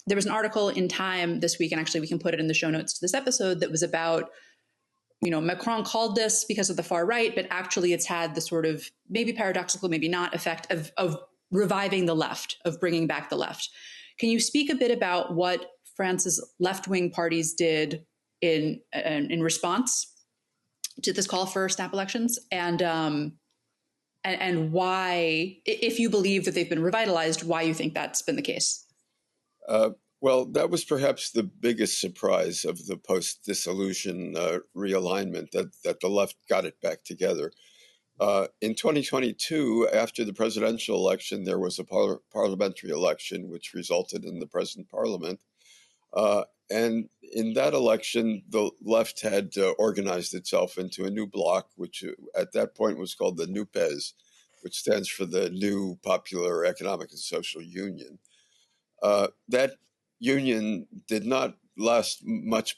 there was an article in Time this week, and actually we can put it in the show notes to this episode, that was about, Macron called this because of the far right, but actually it's had the sort of maybe paradoxical, maybe not effect of reviving the left, of bringing back the left. Can you speak a bit about what France's left-wing parties did in response to this call for snap elections, and why, if you believe that they've been revitalized, why you think that's been the case? Well, that was perhaps the biggest surprise of the post-dissolution realignment, that the left got it back together. In 2022, after the presidential election, there was a parliamentary election, which resulted in the present parliament. And in that election, the left had organized itself into a new bloc, which at that point was called the NUPES, which stands for the New Popular Economic and Social Union. That union did not last much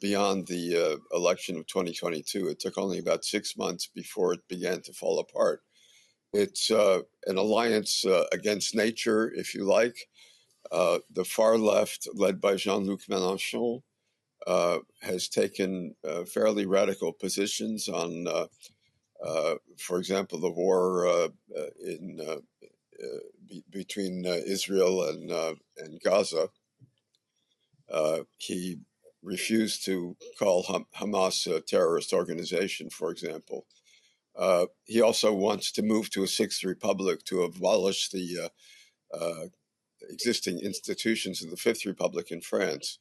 beyond the election of 2022. It took only about 6 months before it began to fall apart. It's an alliance against nature, if you like. The far left, led by Jean-Luc Mélenchon, has taken fairly radical positions on, for example, the war between Israel and Gaza. He refused to call Hamas a terrorist organization, for example. He also wants to move to a sixth republic, to abolish the existing institutions of the Fifth Republic in France.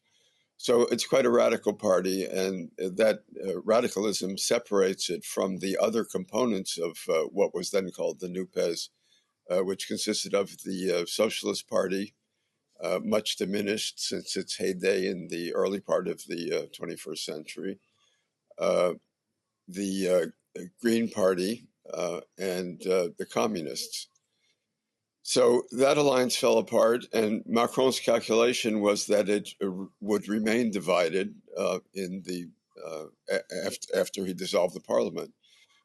So it's quite a radical party, and that radicalism separates it from the other components of what was then called the NUPES, which consisted of the Socialist Party, much diminished since its heyday in the early part of the 21st century, the Green Party, and the Communists. So that alliance fell apart, and Macron's calculation was that it would remain divided after he dissolved the parliament.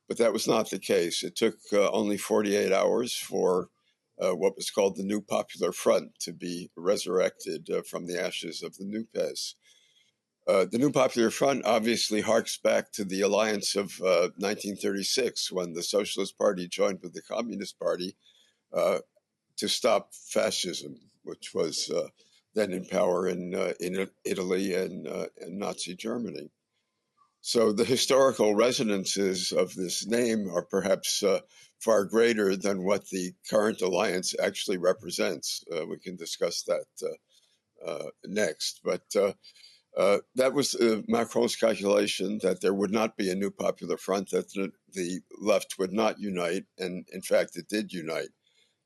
But that was not the case. It took only 48 hours for what was called the New Popular Front to be resurrected from the ashes of the NUPES. The New Popular Front obviously harks back to the alliance of 1936, when the Socialist Party joined with the Communist Party to stop fascism, which was then in power in Italy and Nazi Germany. So the historical resonances of this name are perhaps far greater than what the current alliance actually represents. We can discuss that next. But that was Macron's calculation, that there would not be a new popular front, that the left would not unite, and in fact it did unite.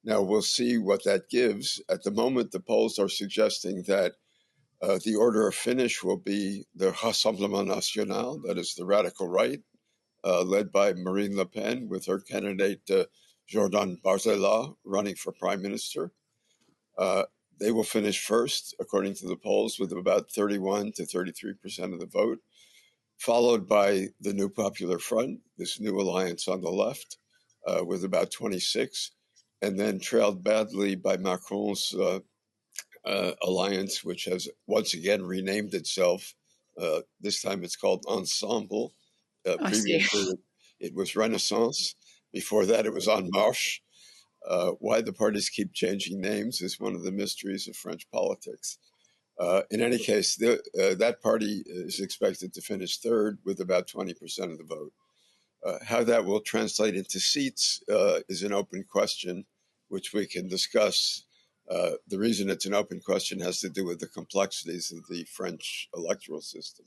Now we'll see what that gives. At the moment, the polls are suggesting that the order of finish will be the Rassemblement National, that is the radical right, led by Marine Le Pen, with her candidate Jordan Bardella running for prime minister. They will finish first, according to the polls, with about 31 to 33% of the vote, followed by the New Popular Front, this new alliance on the left, with about 26, and then trailed badly by Macron's alliance, which has once again renamed itself. This time it's called Ensemble. Previously it was Renaissance. Before that it was En Marche. Why the parties keep changing names is one of the mysteries of French politics. In any case, that party is expected to finish third with about 20% of the vote. How that will translate into seats is an open question, which we can discuss. The reason it's an open question has to do with the complexities of the French electoral system.